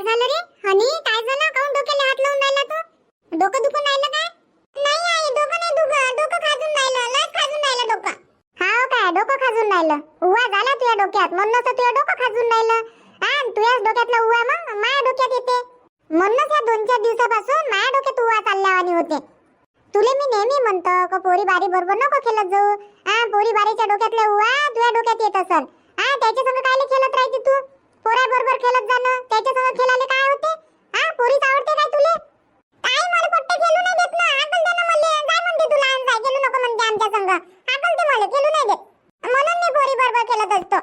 काय झालं रे हनी? काय झालं? काऊन डोक्याला हात लावून राहिला तू? डोकं दुखून राहिलं काय? नाही आई, डोकं नाही दुखत. डोकं खाजून राहिलं, लयच खाजून राहिलं डोकं. हाव काय? डोकं खाजून राहिलं? उवा झाला तुझ्या डोक्यात म्हणूनच तर तुझ्या डोकं खाजून राहिलं. तुझ्याच डोक्यातला उवा मग माझ्या डोक्यात येते. म्हणूनच या 2-4 दिवसापासून माझ्या डोक्यात उवा चालल्यावानी होते. तुले मी नेहमी म्हणतो का पोरी बारी बरोबर नको खेळत जाऊ. पोरी बारीच्या डोक्यातला उवा तुझ्या डोक्यात येत असेल. त्याच्या संग कायले खेळत राहते तू? पोरा बरोबर खेळत जाणं, त्याच्या संग खेळायला काय होते? पोरीच आवडते काय तुले? आई मला पट्टे खेळू नाही देत ना. हाकल दे ना मले. जाय म्हणते तू लहान जाय, खेळू नको म्हणते आमच्या संग. हाकल दे मला, खेळू नाही देत. म्हणून मी पोरी बरोबर खेळत असतो.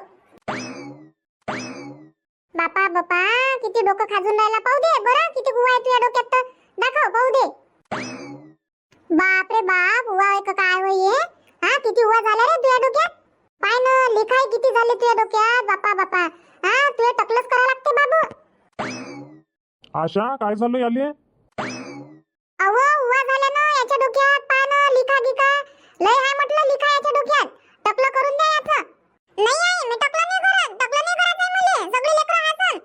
बापा बापा किती डोकं खाजून राहिला पाहू दे बरं. किती उवा आहे तुझ्या डोक्यात तर दाखव पाहू दे. बाप रे बाप, उवा आहे का काय होय? किती उवा झाला रे तुझ्या डोक्यात? पाय ना लिखाई किती झाले तुझ्या डोक्यात. बापा बापा तुझे टकलच करा लागते बाबू. आशा काय झालं याले? अहो उवा झाला ना याच्या डोक्यात. पाय ना लिखा गिका लय आहे म्हटलं. लिखा याच्या डोक्यात. टकलं करून द्या याचं. नाही आहे, मी टकलं नाही करत. टकलं नाही करायचं आहे मला. सगळे लेकरं हसन.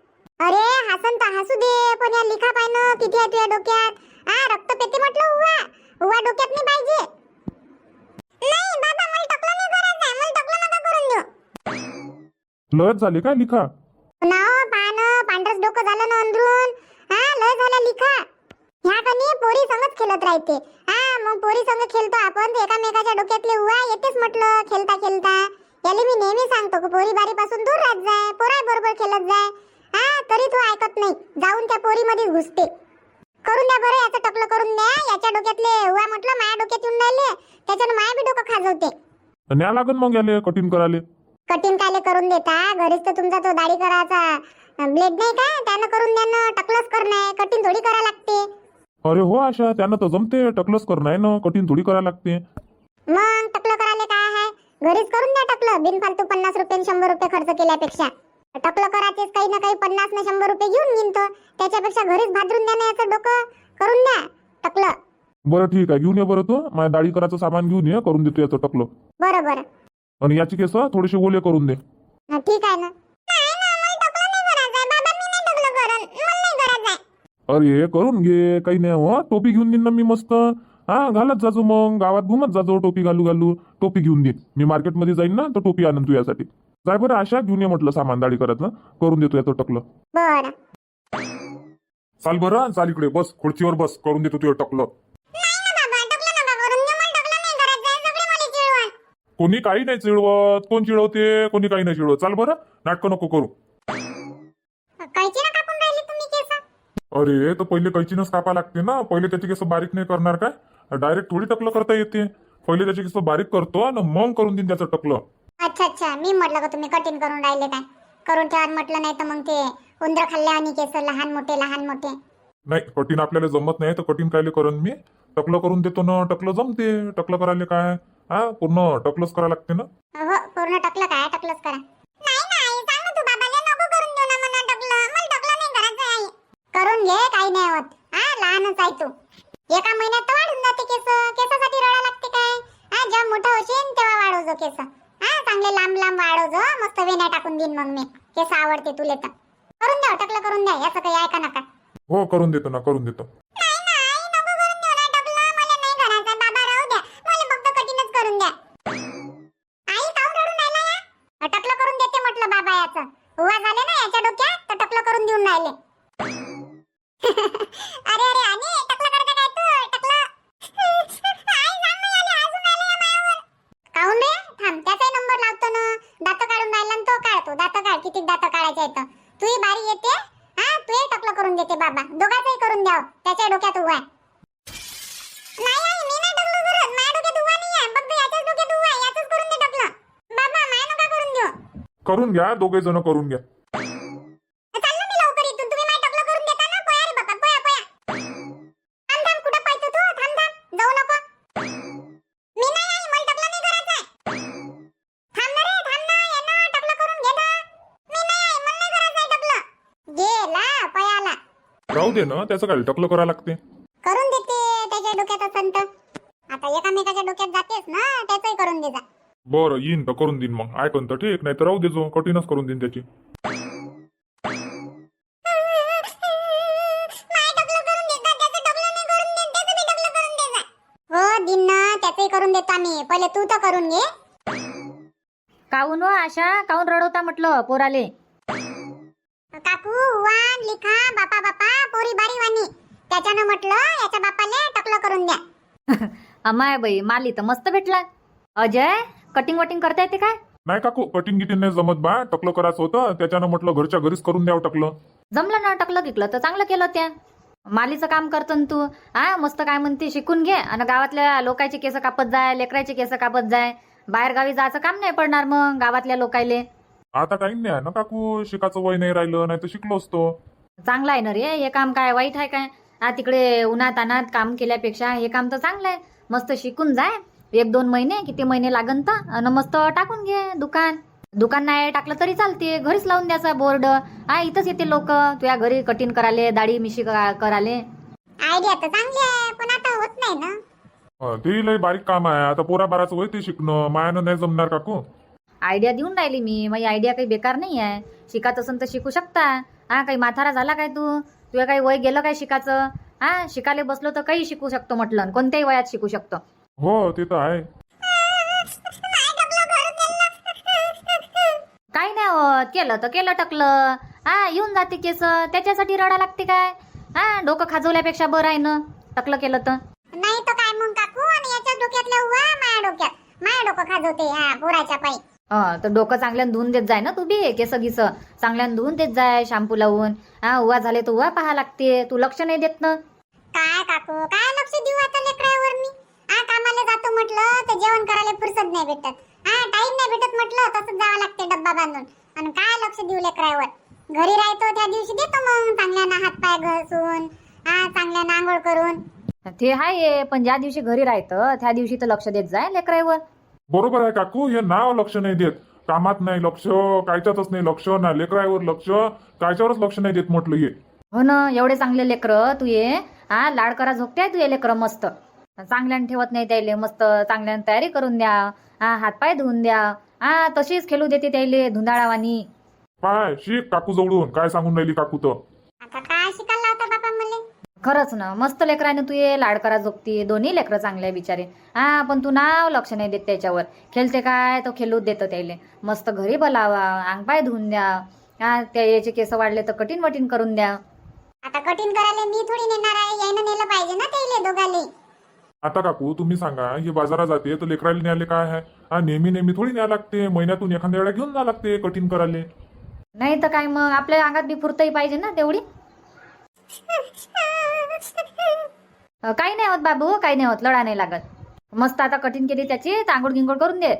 अरे हसन तर हसू दे, पण या लिखा पाय ना किती आहे तुझ्या डोक्यात. रक्त पेते म्हटलं. उवा डोक्यात नाही पाहिजे. नाही बाबा, मला टकलं नाही करायचं आहे. मला टकलं नका करून देऊ. लयच झाली काय लिखा? ना पान पांढरच डोकं झालं ना अंदरून. लय झाला लिखा. ह्या कनी पोरी संगच खेळत राहते. मग पोरी संग खेळतो आपण, एकामेकाच्या डोक्यातले उवा येतेच म्हटलं खेळता खेळता. याले मी नेहमी सांगतो की पोरी बारी पासून दूर राहत जाय, पोरा बरोबर खेळत जाय. तरी तू ऐकत नाही, जाऊन त्या पोरी मध्ये घुसते. करून द्या बरं याचं टकलं करून द्या. याच्या डोक्यातले उवा म्हटलं माझ्या डोक्यात येऊन राहिले, त्याच्यानं माया बी डोकं खाजवते. न्या लागन मग याले कठीण कराले. कठीण कायले करून देता? घरीच तर तुमचा तो दाढी करायचा ब्लेड नाही का, त्यानं करून द्या ना. टकलच करणं कठीण थोडी करा लागते. अरे हो आशा, त्यानं तर जमते. टकलच करणं आहे ना, कठीण थोडी करायला लागते. मग टकलं करायला काय आहे? घरीच करून द्या टकलं. बिनफालतू 50 रुपये 100 रुपये खर्च केल्यापेक्षा टकलं करायचेच काही ना काही 50 ना 100 रुपये घेऊन निघतो. त्याच्यापेक्षा घरीच भादरून द्या ना याचं डोकं करून द्या टकलं. बरं ठीक आहे, घेऊन ये बरं तू. माझ्या दाढी करायचं सामान घेऊन ये, करून देतो याचं टकलं. बरं बरं. आणि याची केस थोडेसे ओले करून दे. ठीक आहे ना. नाही ना, मला टकलं नाही करायचंय बाबा. मी नाही टकलं करत. मला नाही करायचंय. अरे करून घे, काही नाही हो. टोपी घेऊन देईन ना मी मस्त. घालत जाजो मग, गावात घुमत जाजो टोपी घालू घालू. टोपी घेऊन देईन मी, मार्केटमध्ये जाईन ना तर टोपी आणन तू यासाठी. जाय बरं आशा, घेऊन ये म्हटलं सामान दाढी करायचं. करून देतो याचं टकलं. बरं. चाल बरं, चाल इकडे बस, खुर्चीवर बस, करून देतो तुझं टकलं. नाही ना बाबा, टकलं नका करून देऊ. मला टकलं नाही करायचंय. सगळे मला चिडवण. कोणी काही नाही चिडवत. कोण चिडवते? कोणी काही नाही चिडवत. चाल बरं, नाटकं नको करू. कायची ना कापून राहिली तुम्ही केस? अरे तर पहिले कैचीनच कापा लागते ना. पहिले त्याची केस बारीक नाही करणार काय? डायरेक्ट थोडी टकलं करता येते. पहिले त्याची केस बारीक करतो आणि मग करून देईन त्याचं टकलं. अच्छा अच्छा, मी म्हटलं का तुम्ही कठीण करून राहिले काय? करून ठेवा म्हटलं, नाही तर मग ते उंदर खाल्ल्या आणि केस लहान मोठे लहान मोठे. नाही, कठीण आपल्याला जमत नाही तर कठीण कायले करून मी. टकलं करून देतो ना, टकलं जमते. टकलं करायला काय? पूर्ण टकलंच करायला लागते ना. हो, पूर्ण टकलं काय? टकलंच करा. नाही नाही, सांग तू बाबाला नको करून देऊ ना मला टकलं. मला टकलं नाही करायचं आहे. करून घे, काही नाही होत. लहानच आहे तू. एका महिन्यात तर वाढून जाते केस. केसासाठी रडा लागते काय? जेव्हा मोठं होशील तेव्हा वाढवजो केस. चांगले लांब लांब वाढवजो. मस्त वेण्या टाकून देईन मग मी. केस आवडते तुले तर. करून द्या टकलं, करून द्या. याचं काही ऐका नका. हो करून देतो ना, करून देतो. नाही नाही, नको करून देऊ ना टकलं. मला नाही करायचं बाबा, राहू द्या. मला फक्त कठीणच करून द्या. आई काऊन रडून राहिला या? टकलं करून देते म्हटलं बाबा याचं. उवा झाले ना याच्या डोक्यात तर टकलं करून देऊन राहिले. अरे अरे आणि टकलं करता काय तू? टकलं आई सांग ना, याले हसून राहिले या मायावर. काऊन रे? थांब, त्याचाही नंबर लावतो ना. दात काढून राहिला ना तो. काढतो दात. काढ, किती दात काढायचे आहेत. तूही बारी येते. तूही टकलं करून देते बाबा. दोघांचंही करून द्याव. त्याच्या डोक्यात उवा आहे. नाही आई, मी नाही टकलं करत. माझ्या डोक्यात उवा नाही आहे. फक्त याच्याच डोक्यात उवा आहे. याचंच करून दे टकलं. बाबा माय नका करून देऊ. करून घ्या, दोघे जण करून घ्या. चाललो मी लवकर इथून. तुम्ही माझ्या टकलं करून देता ना? पोया रे बाबा, पोया पोया. थांब थांब, कुठं पाहतो तू? थांब थांब, जाऊ नको. मी नाही आई, मला टकलं नाही करायचंय. थांब ना रे, थांब ना. ये ना, टकलं करून घे ना. मी नाही आई, मला नाही करायचंय टकलं. गेला पयाला. राहू दे ना, त्याचं काय टकलं करायला लागते. करून देते त्याच्या डोक्यात असन तर. आता एकामेकाच्या डोक्यात जातेस ना, त्याचंही करून दे जा. बरं येईन तर करून देईन मग. ऐकन तर ठीक, नाही तर राहू देजो. कठीणच करून देईन त्याची. करून देतो आम्ही. पहिले तू तर करून घे. काहून हो आशा, काहून रडवता म्हटलं पोराले? काकू वान लिखा बापा बापा पोरी बारी वाणी. त्याच्यानं म्हटलं याच्या बापाले टकलं करून द्या. अमाय बाई, माली तर मस्त भेटला. अजय, कटिंग वटिंग करता येते काय? नाही काकू, कटिंग गिटिंग नाही जमत बा. टकलं करायचं होतं, त्याच्यानं म्हटलं घरच्या घरीच करून द्यावं टकलं. जमलं ना टकलं गिकलं तर चांगलं केलं त्या. मालीचं काम करतो ना तू. हा मस्त काय म्हणते शिकून घे आणि गावातल्या लोकांचे केस कापत जाय, लेकराचे केस कापत जाय. बाहेर गावी जायचं काम नाही पडणार मग गावातल्या लोकायले. आता टाइम नाही आहे ना काकू, शिकाचं वय नाही राहिलं, नाही तर शिकलो असतो. चांगलं आहे ना रे हे काम, काय वाईट आहे काय? हा तिकडे उन्हात अनात काम केल्यापेक्षा हे काम तर चांगलं आहे. मस्त शिकून जाय, 1-2 महिने किती महिने लागन तर, आणि मस्त टाकून घे दुकान. दुकान नाही टाकलं तरी चालते, घरीच लावून द्यायचा बोर्ड. हा इथंच येते लोक तुझ्या घरी कटिंग कराले, दाढी मिशी कराले. आयडिया तर चांगली आहे पण आता होत नाही ना. ते लय बारीक काम आहे. आता पोरा बाराचं वय ते शिकणं मायानं नाही जमणार काकू. आयडिया देऊन राहिली मी, माझी आयडिया काही बेकार नाही आहे. शिकायचं असेल तर शिकू शकता. हा काही म्हातारा झाला काय तू? तुझ्या काही वय गेलं काय शिकायचं? हा शिकायला बसलो तर काही शिकू शकतो म्हटलं, कोणत्याही वयात शिकू शकतो. हो ते तर आहे. काही नाही होत, केलं तर केलं टकलं. हा येऊन जाते केस, त्याच्यासाठी रडा लागते काय? हा डोकं खाजवल्यापेक्षा बरं आहे ना टकलं केलं तर. नाही तर काय मग काकू, आणि याच्या डोक्यातल्या उवा माया डोक्यात. माया डोकं खाजवते हा पोराच्या पायी. तर डोकं चांगल्यानं धुवून देत जाय ना तू बी. केस गिस चांगल्यानं धुवून देत जाय शॅम्पू लावून. हा उवा झाले तर उवा पाहा लागते, तू लक्ष नाही देत ना. काय काकू, काय लक्ष देऊ आता लेकरावर मी? हा कामाला जातो म्हटलं तर जेवण करायला फुरसत नाही भेटत. हा टाइम नाही भेटत म्हटलं, तसंच जावं लागते डब्बा बांधून. आणि काय लक्ष देऊ लेकरावर? घरी राहतो त्या दिवशी देतो मग चांगल्यानं हातपाय घासून, हा चांगल्यानं आंघोळ करून. ते आहे, पण ज्या दिवशी घरी राहतं त्या दिवशी तर लक्ष देत जाय लेकरावर. बरोबर आहे काकू, हे नाव लक्ष नाही देत. कामात नाही लक्ष, कायच्यातच नाही लक्ष, ना लेकरावर लक्ष, कायच्यावरच लक्ष नाही देत म्हटलं हे. हो ना, एवढे चांगले लेकरं तू ये. हा लाड करा झोपते तू ये लेकरं मस्त. चांगल्यानं ठेवत नाही त्याले, मस्त चांगल्यानं तयारी करून द्या. हा हातपाय धुवून द्या. हा तशीच खेळू देते त्याले धुंदाळावानी. काय शिक काकू जवळून, काय सांगून राहिली काकू तर. आता काय शिकायला होता बाबा मले? खरंच ना, मस्त लेकराने तू ये लाड करा झोपती. दोन्ही लेकरं चांगले आहे बिचारे. हा पण तू नाव लक्ष नाही देत त्याच्यावर. खेळते काय तो खेळूच देतो त्याले. मस्त घरी बोलावा, अंगपाय धुवून द्या. हा त्या याचे केस वाढले तर कठीण वटीन करून द्या. आता कठीण करायला मी थोडी नेणार आहे, यायनं नेलं पाहिजे ना त्याले दोघाले. आता काकू तुम्ही सांगा, हे बाजारात जाते तर लेकराला न्यायला काय आहे? हा नेहमी नेहमी थोडी न्याय लागते, महिन्यातून एखाद्या वेळा घेऊन जा लागते कठीण करायला. नाही तर काय मग, आपल्या अंगात बी फुरतही पाहिजे ना तेवढी. काही नाही होत बाबू, काही नाही होत, लढा नाही लागत. मस्त आता कठीण केली त्याची, तांगोळ गिंगोळ करून दे.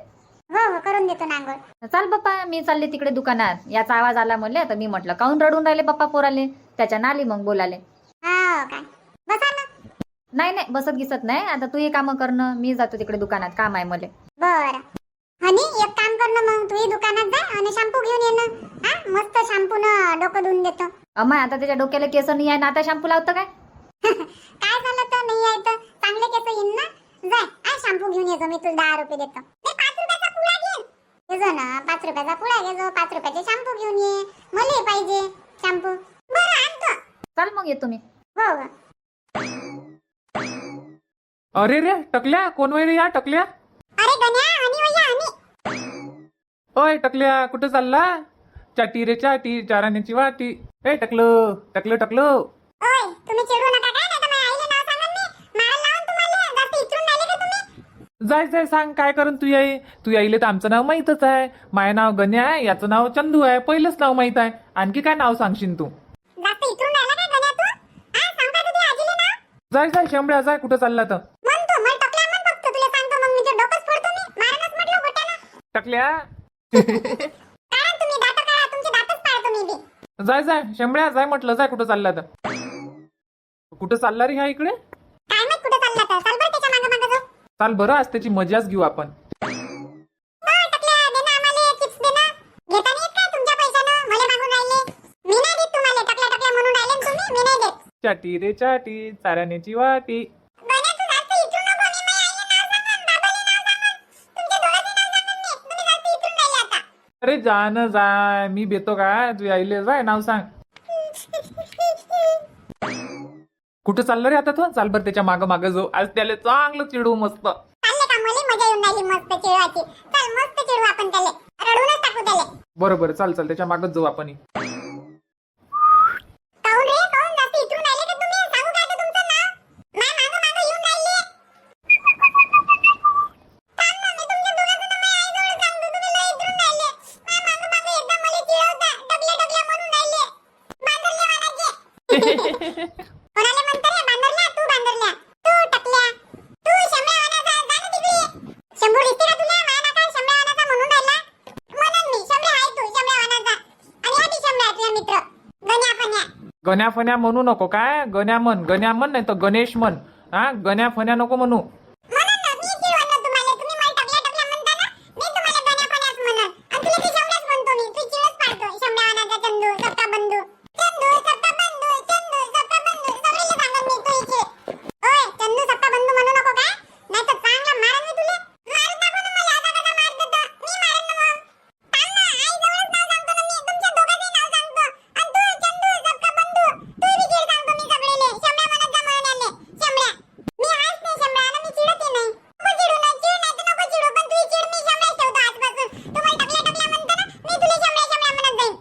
हो हो करून देतो ना आंघोळ. चाल बाप्पा, मी चालले तिकडे दुकानात. याचा आवाज आला म्हणले तर मी म्हटलं काहून रडून राहिले बाप्पा पोराले. त्याच्या नाली मग बोलाले. हो काय, बसा ना. नाही नाही बसत गिसत नाही. आता तू हे कामं करणं, मी जातो तिकडे दुकानात, काम आहे मले. बरं हनी, एक काम कर ना मग, तूही दुकानात जा आणि शॅम्पू घेऊन ये ना. हा मस्त शॅम्पू न डोकं धुवून देतो. अम्मा आता त्याच्या डोक्याला केस नाही आहे ना, आता शॅम्पू लावतं काय? काय झालं तर नाही आहे तर चांगले केस येईन ना. जाय आ शॅम्पू घेऊन येतो, मी तुला 10 रुपये देतो. 5 रुपयाचा पुडा घे येजो ना, 5 रुपयाचा पुडा घेजो, 5 रुपयाचे शॅम्पू घेऊन ये. मला पाहिजे शॅम्पू. बरं आणतो. चाल मग येतो मी. हो हो. अरे रे टकल्या, कोण वय रे या टकल्या? अरे गण्या, हनी भैया हनी. ओय टकल्या, कुठं चालला? चाटी रे चाटी, चाराण्याची वाटी. ए टकलो टकलो टकलो. ओय तुम्ही चिडू नका काय, नाही तर माझ्या आईला नाव सांगन मी. मारायला लावून तुम्हाला. जास्त इचरून राहिले का तुम्ही? जाय जाय सांग काय करून तू याई. तू याईले तर आमचं नाव माहीतच आहे. माझं नाव गण्या आहे, याचं नाव चंदू आहे. पहिलंच नाव माहित आहे. आणखी काय नाव सांगशील तू? जास्त इचरून राहिला काय गण्या तू? हा सांगता तुझ्या आजीले नाव? जाय जाय शेंबड्या जाय, कुठं चालला तर? म्हणतो मला टकल्या म्हण फक्त, तुला सांगतो मग मी ते डोकंच फोडतो मी. मारणच म्हटलं गोट्यानं. टकल्या. कारण तुम्ही दात काढा, तुमचे दातच पाडतो मी बी. जाय जाय शेंबड्या जाय म्हटलं, जाय कुठं चालला तर? कुठं चालला रे ह्या इकडे? काय माहित कुठे चालला तर. चाल बरं त्याच्या मागं मागं जाऊ. चाल बरं, आज त्याची मजाच घेऊ आपण. ओय टकल्या, दे ना आम्हाला चिप्स दे ना. घेता नाही येत काय तुमच्या पैशानं? मला मागून राहिले. मी नाही देत तुम्हाला. टकल्या टकल्या म्हणून राहिले ना तुम्ही, मी नाही देत. चाटी रे चाटी, चाराण्याची वाटी. गण्या तू जास्त इचरून नको. मी माझ्या आईला नाव सांगन, बाबाला नाव सांगन, तुमच्या दोघांचे नाव सांगन मी. तुम्ही जास्त इचरून राहिले आता. अरे जा न जाय, मी भेटतो काय? तू यायले जाय, नाव सांग. कुठं चाललं रे आता तू? चाल बरं त्याच्या मागं मागं जाऊ, आज त्याला चांगलं चिडू मस्त. चालले का मला मजा येऊन राहिली मस्त चिडवायची. चल मस्त चिडू आपण त्याले, रडूनच टाकू त्याले. बरं बरं चाल चाल त्याच्या मागच जाऊ आपण. काहून रे, काहून जास्त इथून राहिले का तुम्ही? सांगू काय ते तुमचं नाव? माय मागं मागं येऊन राहिले. थांब ना, मी तुमच्या दोघांचं नाव माझ्या आईजवळ सांगतो. तुम्ही लय इथून राहिले. माय मागं मागं एकदा मला चिडवता, टकल्या टकल्या म्हणून राहिले. बांधरल्या वाणाचे. कोणाला म्हणतो रे बांधरल्या? तू बांधरल्या, तू टकल्या, तू शंभ्या वाणाचा. जा ना तिकडे. शंभू दिसते का तुला? माया नाका शंभ्या वाणाचा म्हणून राहिला. म्हणून मी शंभ्या आहे, तू शंभ्या वाणाचा. आणि हा ती शंभ्या आहे तुझा मित्र गण्या फण्या. गण्या फण्या म्हणू नको काय. गण्या म्हण नाही तर गणेश म्हण. हा गण्या फण्या नको म्हणू. म्हणून ना मी चिडवलं तुम्हाला. तुम्ही मला टकल्या टकल्या म्हणता ना, मी तुम्हाला गण्या फण्याच म्हणन. आणि तुला ते शंभ्याच म्हणतो मी. तू चिडच पाडतो. शंभ्या वाणाचा चंदू, सबका बंधू. चंदू, सबका बंधू, चंदू, सबका बंधू. सगळेले सांगन मी तू इथे. ओय, चंदू सबका बंधू म्हणू नको काय? नाही तर चांगला मारन मी तुला. मारून टाकू ना मला. असा कसा मार देतो? मी मारन ना मग. थांब ना, आईजवळच नाव सांगतो ना मी. तुमच्या दोघांचंही नाव सांगतो. आणि तू चंदू, सबका बंधू. तू बी चिड सांगतो मी सगळेले. शंभ्या वाणाचा म्हणून आले. शंभ्या. मी आहेच नाही शंभ्या आणि मी चिडते नाही. नको चिडू ना, चिड नाही तर नको चिडू. पण तू चिड मी शंभ्या ठेवतो आजपासून. तू मला टकल्या टकल्या म्हणतो ना, मी तुला शंभ्या शंभ्या म्हणत जाईन.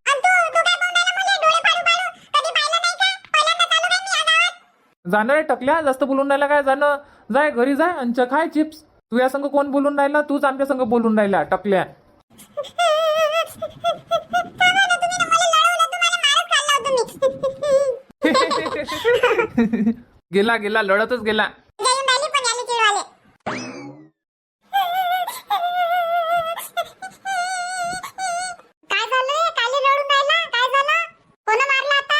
आणि तू काय बोलून राहिला मला? डोळे फाडू फाडू. कधी पाहिलं नाही का? पहिल्यांदा चालू काय मी या गावात? जाणं रे टकल्या, जास्त बोलून राहिला काय? जाणं जाय घरी जाय आणि खाय चिप्स. तू या संग कोण बोलून राहिला? तूच आमच्या संग बोलून राहिला टकल्या. गेला गेला लढतच गेला. जाऊन राहिली पण याले चिडवाले. काय झालं? काली रडून राहिला? काय झालं? कोण मारलं आता?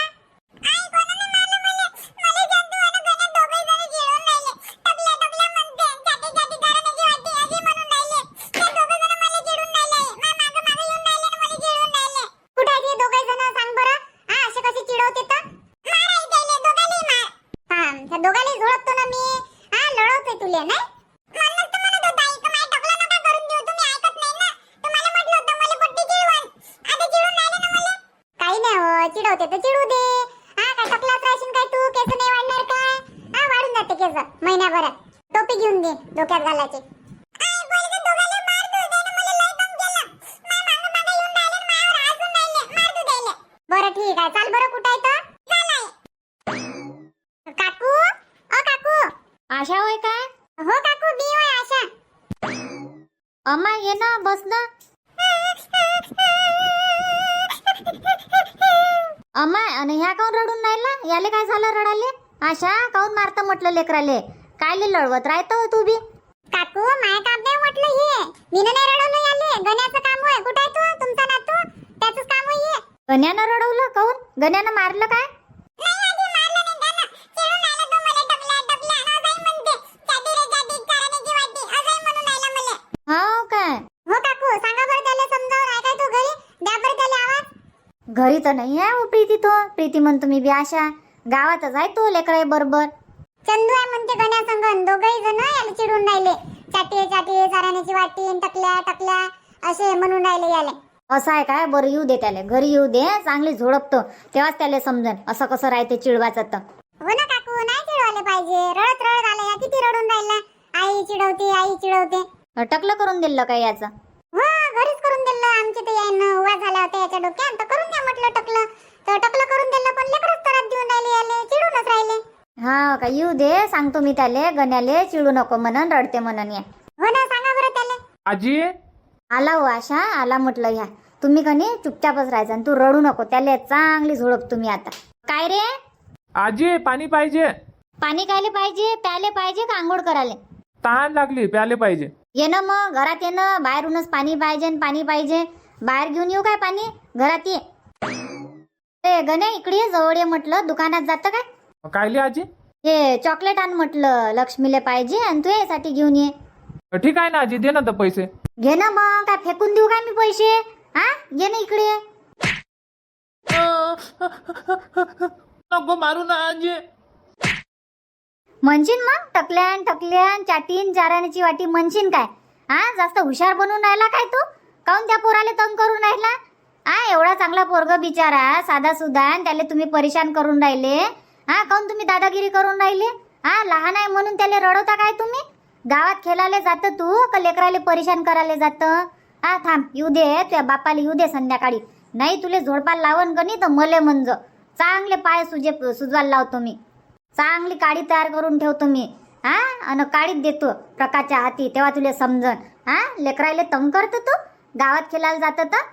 आई कोणाने मारलं मला? मला चंदू आणि गण्या दोघे जण चिडवून राहिले. टकल्या टकल्या म्हणते. चाटी चाटी घराण्याची वाटी असे म्हणून राहिले. ते दोघे जण मला चिडवून राहिले. माय मागं मागं येऊन राहिले आणि मला चिडवून राहिले. कुठे आहेत हे दोघे जण? सांग बरं. हा असे कसे चिडवते तर? मार आई त्याले, दोघांनाही मार. हा, त्या दोघांनाही झोडपतो ना मी. हा लढवते तुले नाही? म्हणूनच तर म्हणत होता आई का माय टकला नका करून देऊ. तुम्ही ऐकत नाही ना. तुम्हाला म्हटलं होतं मला पट्टी चिडवण. आता चिडून राहिले ना मला. काही नाही हो, चिडवते तर चिडू दे. हा काय टकलाच राहशील काय तू? केस नाही वाढणार काय? हा वाढून जाते केस महिन्याभरात. टोपी घेऊन दे डोक्यात घालायची. आई बोलते दोघांना मार दे. त्याने मला लय दम केला. माय मागं मागं येऊन राहिले आणि मायावर हसून राहिले. मार दे त्याला. बरं ठीक आहे. चाल बरं कुठं आहे तर? चाल आई. काकू, ओ काकू. आशा होय काय? हो काकू, मी होय आशा. अम्मा ये ना, बस ना. अम्मा आणि ह्या काऊन रडून राहिला? याले काय झालं रडाले? आशा काऊन मारता म्हटलं लेकराले? कायले लढवत राहतो तू बी? काकू माय काम नाही म्हटलं हे. मीनं नाही रडवलं याले. गण्याचं काम होय. कुठं आहे तू? तुमचा नातू? त्याचंच काम होय हे. गण्यानं रडवलं काऊन? गण्यानं मारलं काय? नाही आधी मारलं नाही त्यानं. चिडून राहिला तो मला टकल्या टकल्या. असाही म्हणते. चाटी रे चाटी घराण्याची वाटी. असाही म्हणून राहिला मला. हो काय? हो काकू, सांगा बरं त्याला समजावून. आहे काय तो घरी? द्या बरं त्याला आवाज. घरी तर नाही आहे हो प्रीती. तो प्रीती म्हणतो मी बी आशा. गावातच आहे तो लेकराई बरोबर. चंदू आहे म्हणते गण्या संगन. दोघही जण याला चिडून राहिले. चाटी चाटी घराण्याची वाटी टकल्या टकल्या असे म्हणून राहिले याले. असं आहे काय? बरं येऊ दे त्याला. घरी येऊ दे. चांगली झोडपतो तेव्हाच त्याला समजन असं कसं राहते चिडवाचं तर. हो ना काकू, नाही चिडवायला पाहिजे. रडत रडत आला या. किती रडून राहिला. आई चिडवते, आई चिडवते. टकलं करून दिलं काय याचं? हो घरीच करून दिलं. आमच्या ते यानं उवा झाला होता याच्या डोक्यात तर करून द्या म्हटलं टकलं. तर टकलं करून दिलं पण लेकरच त्रास देऊन राहिले याले. चिडूनच राहिले. हा का? येऊ दे. सांगतो मी त्याले. गण्याले चिडू नको म्हणन, रडते म्हणन या. हो ना, सांगा बरं त्याला. आजी आला हो आशा, आला म्हटलं ह्या. तुम्ही कनी चुपचापच राहायचं आणि तू रडू नको. त्याला चांगली झोडप तुम्ही आता. काय रे? आजी पाणी पाहिजे. पाणी कायले पाहिजे? प्याले पाहिजे का आंघोळ करायले? तहान लागली प्याले पाहिजे. ये ना मग घरात ये ना. बाहेरूनच पाणी पाहिजे न पाणी पाहिजे. बाहेर घेऊन येऊ काय पाणी? घरात ये. ए गणे इकडे ये, जवळ ये म्हटलं. दुकानात जातं काय? कायले आजी? हे चॉकलेट आण म्हटलं. लक्ष्मीले पाहिजे आणि तू यासाठी घेऊन ये. ठीक आहे ना आजी, दे ना तर पैसे. घे ना मग. काय फेकून देऊ काय मी पैसे? हा ये ना इकडे. नको मारू ना आजी. म्हणशीन मग टकल्यान टकल्यान चाटीन चाराण्याची वाटी म्हणशीन काय? हा जास्त हुशार बनून राहिला काय तू? काऊन त्या पोराले तंग करून राहिला? हा एवढा चांगला पोरग बिचारा साधा सुधा, त्याला तुम्ही परेशान करून राहिले. हा काऊन तुम्ही दादागिरी करून राहिले? हा लहान आहे म्हणून त्याला रडवता काय तुम्ही? गावात खेळायला जातं तू का लेकराले परेशान करायला जातं? हा थांब, येऊ दे तुझ्या बापाला, येऊ दे संध्याकाळी. नाही तुले झोडपाला लावण गणी तर मले म्हणज चांगले पाय सुजवायला लावतो मी. चांगली काडी तयार करून ठेवतो मी. हा आणि काडीत देतो प्रकाशच्या हाती, तेव्हा तुले समजन. हा लेकराले तंग करतो तू गावात खेळायला जातं तर.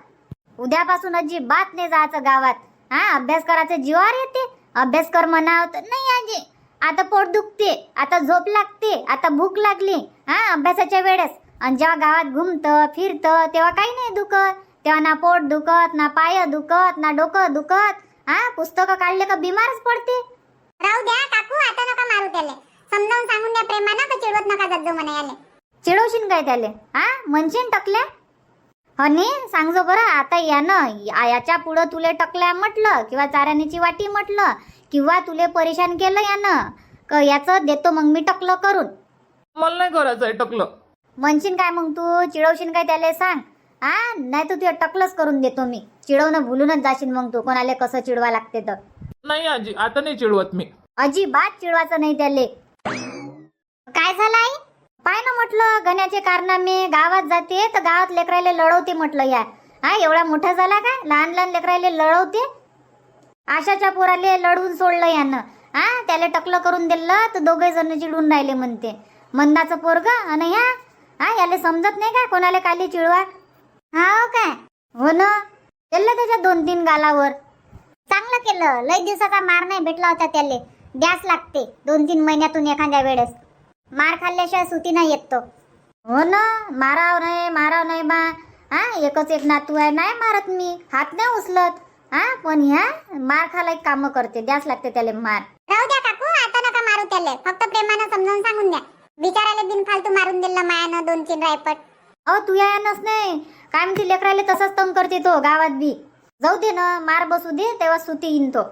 उद्यापासून अजिबात नाही जायचं गावात. हा अभ्यास करायचं जीवावर येते. अभ्यास कर म्हणाव तर नाही आजी, आता पोट दुखते, आता झोप लागते, आता भूक लागली हा अभ्यासाच्या वेळेस. आणि जेव्हा गावात घुमतं फिरतं तेव्हा काही नाही दुखत. तेव्हा ना पोट दुखत, ना पाय दुखत, ना डोकं दुखत. हा पुस्तकं काढले का बिमारच पडते. राहू द्या काकू, आता नका मारू त्याले. समजावून सांगून द्या प्रेमानं, का चिडवत नका जात जाऊ म्हणे याले. चिडवशील काय त्याले? हा म्हणशील टकल्या? हनी सांगजो बरं आता यानं याच्या पुढं तुले टकल्या म्हटलं किंवा चाराण्याची वाटी म्हटलं किंवा तुले परेशान केलं यानं याचं देतो मग मी टकलं करून. मला नाही करायचंय टकलं. म्हणशील काय मग तू? चिडवशील काय त्याले सांग? हा नाही तर तुझ्या टकलंच करून देतो मी. चिडवणं भुलूनच जाशील मग तू, कोणाला कसं चिडवा लागते तर. नाही आजी, आता नाही चिडवत मी. अजिबात चिडवायचं नाही त्याले. काय झालं आई? पाय ना म्हटलं गण्याचे कारनामे. गावात जाते तर गावात लेकरायला लढवते म्हटलं या. हा एवढा मोठा झाला काय? लहान लहान लेकरायला लढवते. आशाच्या पोराले लढवून सोडलं यानं. हा त्याला टकलं करून दिलं तर दोघे जण चिडून राहिले म्हणते. मंदाचं पोरग आणि ह्या हा याला समजत नाही काय कोणाला काली चिडवा. हो काय? हो ना, दिलं त्याच्या 2-3 गालावर. चांगलं केलं. लय दिवसाचा मार नाही भेटला होता त्याले. द्यास लागते 2-3 महिन्यातून एखाद्या वेळेस. मार खाल्ल्याशिवाय सुती नाही येत तो. हो ना, माराव नाही बा. हा एकच एक नातू आहे, नाही मारत मी, हात नाही उचलत. हा पण ह्या मार खायला काम करते, द्यास लागते त्याला मार. राहू द्या काकू, आता नका मारू त्याले. फक्त प्रेमानं समजावून सांगून द्या. बिचाराले बिनफालतू मारून दिलं मायानं 2-3 रायपट. अहो तू यानच नाही काय म्हणते, लेकराले तसंच तंग करते तो गावात बी. जाऊ दे ना, मार बसू दे, तेव्हा सुती येईन तो.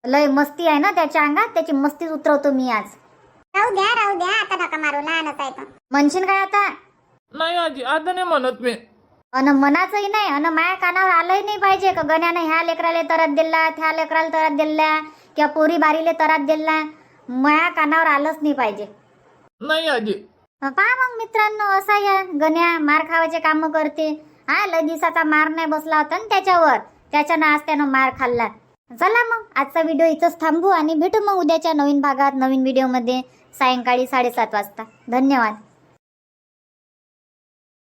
लय मस्ती आहे ना त्याच्या अंगात, त्याची मस्तीच उतरवतो मी आज. राहू द्या, आता नका मारू, लहानच आहे तो. म्हणशील काय आता? नाही आजी, आता नाही म्हणत मी. अन मनाचंही नाही अन माया कानावर आलंही नाही पाहिजे का गण्यानं ह्या लेकराले तरात दिला, त्या लेकराला तरात दिला किंवा पोरी बारीले तरात दिला. माया कानावर आलंच नाही पाहिजे. नाही आजी. पहा मग मित्रांनो, असा या गण्या मार खावायचे काम करते. हा लय दिवसाचा मार नाही बसला होता ना त्याच्यावर, त्याच्यानं आज त्यानं मार खाल्ला. चला मग आजचा व्हिडिओ इथंच थांबू आणि भेटू मग उद्याच्या नवीन भागात नवीन व्हिडिओमध्ये सायंकाळी 7:30 वाजता. धन्यवाद.